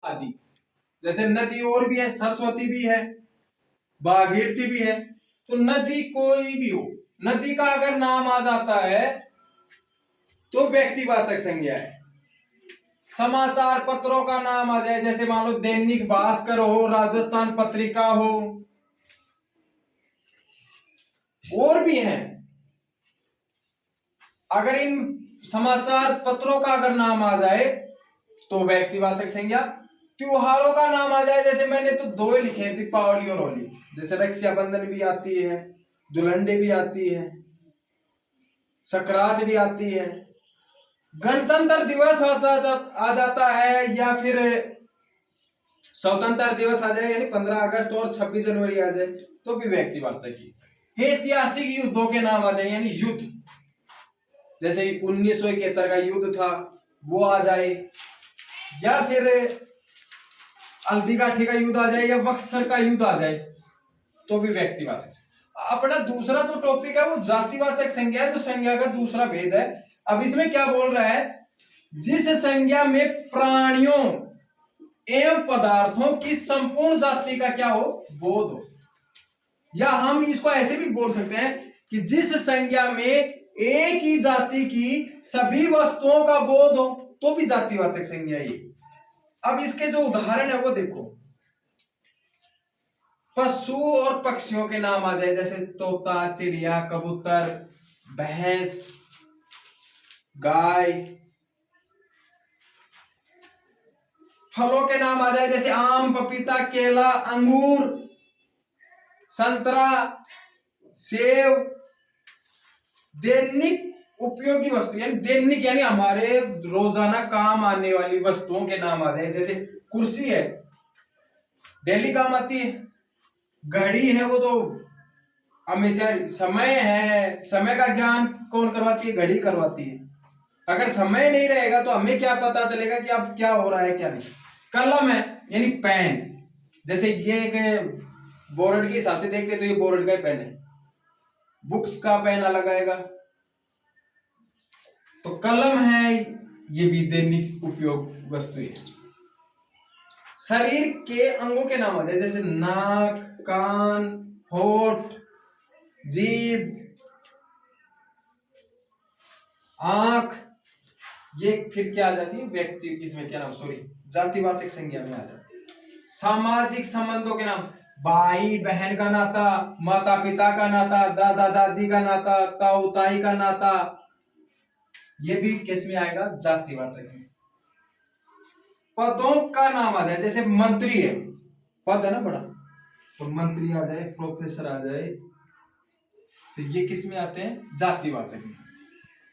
आदि। जैसे नदी और भी है, सरस्वती भी है, भागीरथी भी है। तो नदी कोई भी हो, नदी का अगर नाम आ जाता है तो व्यक्तिवाचक संज्ञा है। समाचार पत्रों का नाम आ जाए, जैसे मान लो दैनिक भास्कर हो, राजस्थान पत्रिका हो, और भी हैं। अगर इन समाचार पत्रों का अगर नाम आ जाए तो व्यक्तिवाचक संज्ञा। त्योहारों का नाम आ जाए, जैसे मैंने तो दो ही लिखे हैं, दीपावली और होली। जैसे रक्षाबंधन भी आती है, धुलंडी भी आती है, संक्रांत भी आती है, गणतंत्र दिवस आ जाता है, या फिर स्वतंत्र दिवस आ जाए, यानी 15 अगस्त और 26 जनवरी आ जाए तो भी व्यक्तिवाचक ही। ऐतिहासिक युद्धों के नाम आ जाए, यानी युद्ध, जैसे 1971 का युद्ध था वो आ जाए, या फिर हल्दीघाटी का युद्ध आ जाए, या बक्सर का युद्ध आ जाए तो भी व्यक्तिवाचक। अपना दूसरा जो टॉपिक है वो जातिवाचक संज्ञा है, जो संज्ञा का दूसरा भेद है। अब इसमें क्या बोल रहा है, जिस संज्ञा में प्राणियों एवं पदार्थों की संपूर्ण जाति का क्या हो, बोध हो। या हम इसको ऐसे भी बोल सकते हैं कि जिस संज्ञा में एक ही जाति की सभी वस्तुओं का बोध हो तो भी जातिवाचक संज्ञा है। अब इसके जो उदाहरण है वो देखो, पशु और पक्षियों के नाम आ जाए, जैसे तोता, चिड़िया, कबूतर, भैंस, गाय। फलों के नाम आ जाए, जैसे आम, पपीता, केला, अंगूर, संतरा, सेब। दैनिक उपयोगी वस्तु, यानी दैनिक यानी हमारे रोजाना काम आने वाली वस्तुओं के नाम आ जाए, जैसे कुर्सी है, डेली काम आती है। घड़ी है, वो तो हमेशा, समय है, समय का ज्ञान कौन करवाती है, घड़ी करवाती है। अगर समय नहीं रहेगा तो हमें क्या पता चलेगा कि अब क्या हो रहा है क्या नहीं। कलम है, यानी पेन, जैसे ये एक बोर्ड के हिसाब से देखते तो ये बोर्ड का ही पेन है, बुक्स का पेन अलग आएगा। तो कलम है, ये भी दैनिक उपयोग वस्तु है। शरीर के अंगों के नाम आ जाए, जैसे नाक, कान, होठ, जीभ, आंख। ये फिर क्या आ जाती है, व्यक्ति, इसमें क्या नाम, सॉरी, जातिवाचक संज्ञा में आ जाती है। सामाजिक संबंधों के नाम, भाई बहन का नाता, माता पिता का नाता, दादा दादी का नाता, ताऊ ताई का नाता, ये भी किस में आएगा, जातिवाचक में। पदों का नाम आ जाए, जैसे मंत्री है, पद है ना बड़ा, तो मंत्री आ जाए, प्रोफेसर आ जाए, तो ये किस में आते हैं, जातिवाचक में।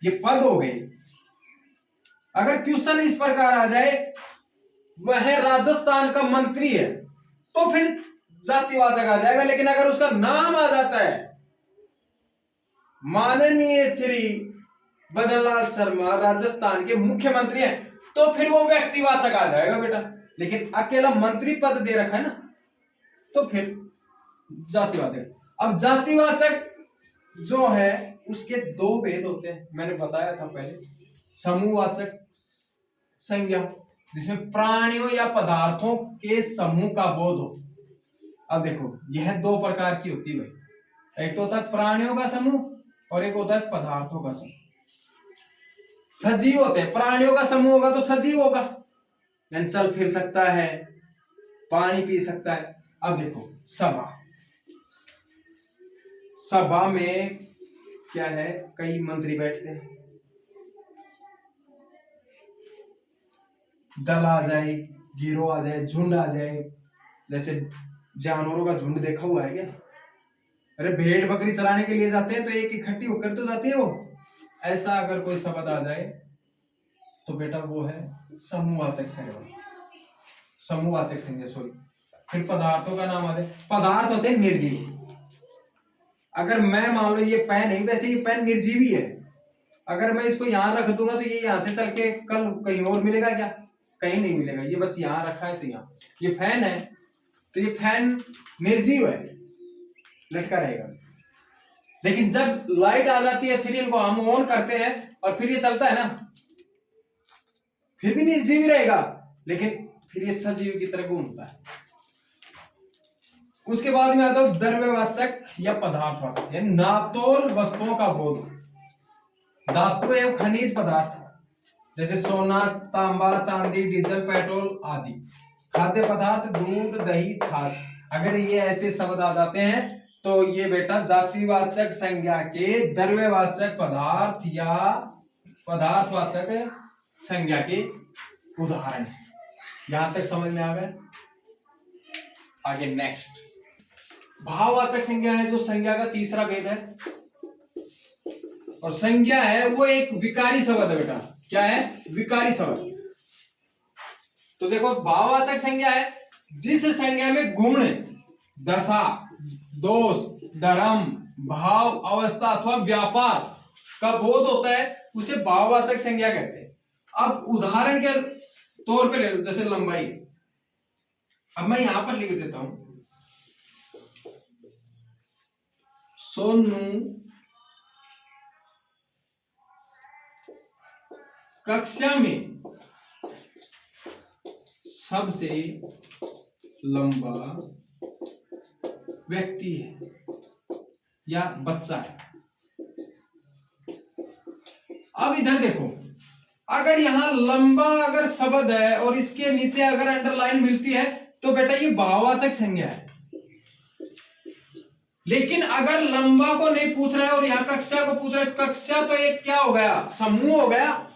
ये पद हो गए। अगर क्वेश्चन इस प्रकार आ जाए, वह राजस्थान का मंत्री है, तो फिर जातिवाचक आ जाएगा। लेकिन अगर उसका नाम आ जाता है, माननीय श्री भजनलाल शर्मा राजस्थान के मुख्यमंत्री हैं, तो फिर वो व्यक्तिवाचक आ जाएगा बेटा। लेकिन अकेला मंत्री पद दे रखा है ना, तो फिर जातिवाचक। अब जातिवाचक जो है उसके दो भेद होते हैं, मैंने बताया था पहले। समूहवाचक संज्ञा, जिसमें प्राणियों या पदार्थों के समूह का बोध हो। अब देखो, यह दो प्रकार की होती है भाई, एक तो होता है प्राणियों का समूह और एक होता है पदार्थों का समूह। सजीव होते हैं, प्राणियों का समूह होगा तो सजीव होगा, यानी चल फिर सकता है, पानी पी सकता है। अब देखो, सभा, सभा में क्या है, कई मंत्री बैठते हैं, दल आ जाए, गिरोह आ जाए, झुंड आ जाए। जैसे जानवरों का झुंड देखा हुआ है क्या, अरे भेड़ बकरी चराने के लिए जाते हैं तो एक इकट्ठी होकर तो जाती है वो। ऐसा अगर कोई शब्द आ जाए तो बेटा वो है समूहवाचक संज्ञा, समूहवाचक संज्ञा, सॉरी। फिर पदार्थों का नाम आ जाए, पदार्थ होते हैं निर्जीव। अगर मैं मान लो ये पेन है, वैसे ये पेन निर्जीवी है, अगर मैं इसको यहाँ रख दूंगा तो ये यहाँ से चल के कल कहीं और मिलेगा क्या, कहीं नहीं मिलेगा, ये बस यहाँ रखा है तो यहाँ। ये फैन है, तो ये फैन निर्जीव है, लटका रहेगा। लेकिन जब लाइट आ जाती है, फिर इनको हम ऑन करते हैं और फिर ये चलता है ना, फिर भी निर्जीव रहेगा, लेकिन फिर ये सजीव की तरह घूमता है। उसके बाद में आता है द्रव्यवाचक या पदार्थवाचक, यानी नापतोल वस्तुओं का बोध। धातु एवं खनिज पदार्थ जैसे सोना, तांबा, चांदी, डीजल, पेट्रोल आदि। खाद्य पदार्थ दूध, दही, छाछ। अगर ये ऐसे शब्द आ जाते हैं तो ये बेटा जातिवाचक संज्ञा के द्रव्यवाचक पदार्थ या पदार्थवाचक संज्ञा के उदाहरण है। यहां तक समझ में आ गया? आगे नेक्स्ट भाववाचक संज्ञा है, जो संज्ञा का तीसरा भेद है। और संज्ञा है वो एक विकारी शब्द है बेटा। क्या है? विकारी शब्द। तो देखो भाववाचक संज्ञा है जिस संज्ञा में गुण, दशा, दोष, धर्म, भाव, अवस्था अथवा व्यापार का बोध होता है, उसे भाववाचक संज्ञा कहते हैं। अब उदाहरण के तौर पे ले लो, जैसे लंबाई। अब मैं यहां पर लिख देता हूं, सोनू कक्षा में सबसे लंबा व्यक्ति है या बच्चा है। अब इधर देखो, अगर यहां लंबा अगर शब्द है और इसके नीचे अगर अंडरलाइन मिलती है तो बेटा ये भाववाचक संज्ञा है। लेकिन अगर लंबा को नहीं पूछ रहा है और यहां कक्षा को पूछ रहा है, कक्षा तो एक क्या हो गया? समूह हो गया।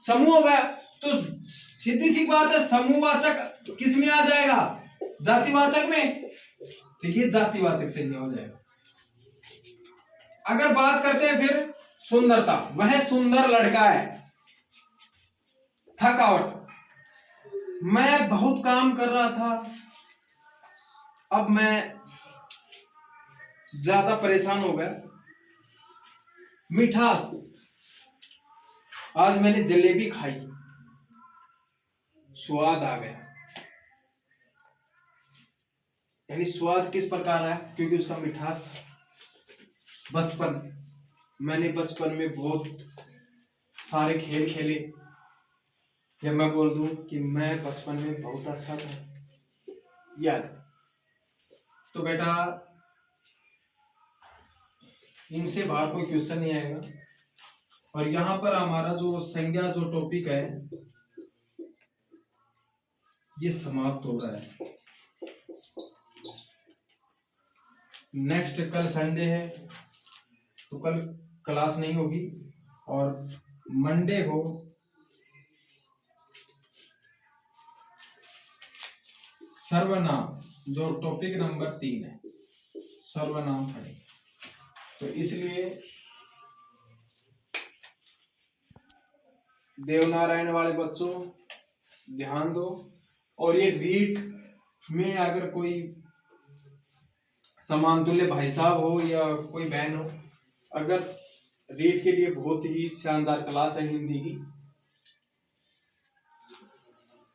समूह हो गया तो सीधी सी बात है, समूहवाचक किस में आ जाएगा? जातिवाचक में। तो ये जातिवाचक संज्ञा हो जाएगा। अगर बात करते हैं फिर सुंदरता, वह सुंदर लड़का है। थकावट, मैं बहुत काम कर रहा था, अब मैं ज्यादा परेशान हो गया। मिठास, आज मैंने जलेबी खाई, स्वाद आ गया। यानी स्वाद किस प्रकार आया? क्योंकि उसका मिठास था। बचपन, मैंने बचपन में बहुत सारे खेल खेले। जब मैं बोल दूं कि मैं बचपन में बहुत अच्छा था, याद, तो बेटा इनसे बाहर कोई क्वेश्चन नहीं आएगा। और यहां पर हमारा जो संज्ञा जो टॉपिक है ये समाप्त हो रहा है। नेक्स्ट कल संडे है तो कल क्लास नहीं होगी, और मंडे को सर्वनाम जो टॉपिक नंबर 3 है, सर्वनाम पढ़ेंगे। तो इसलिए देवनारायण वाले बच्चों ध्यान दो। और ये रीट में अगर कोई समानतुल्य भाई साहब हो या कोई बहन हो, अगर रीट के लिए बहुत ही शानदार क्लास है हिंदी की,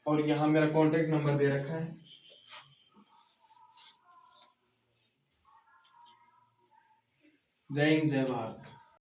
और यहां मेरा कांटेक्ट नंबर दे रखा है। जय हिंद, जय भारत।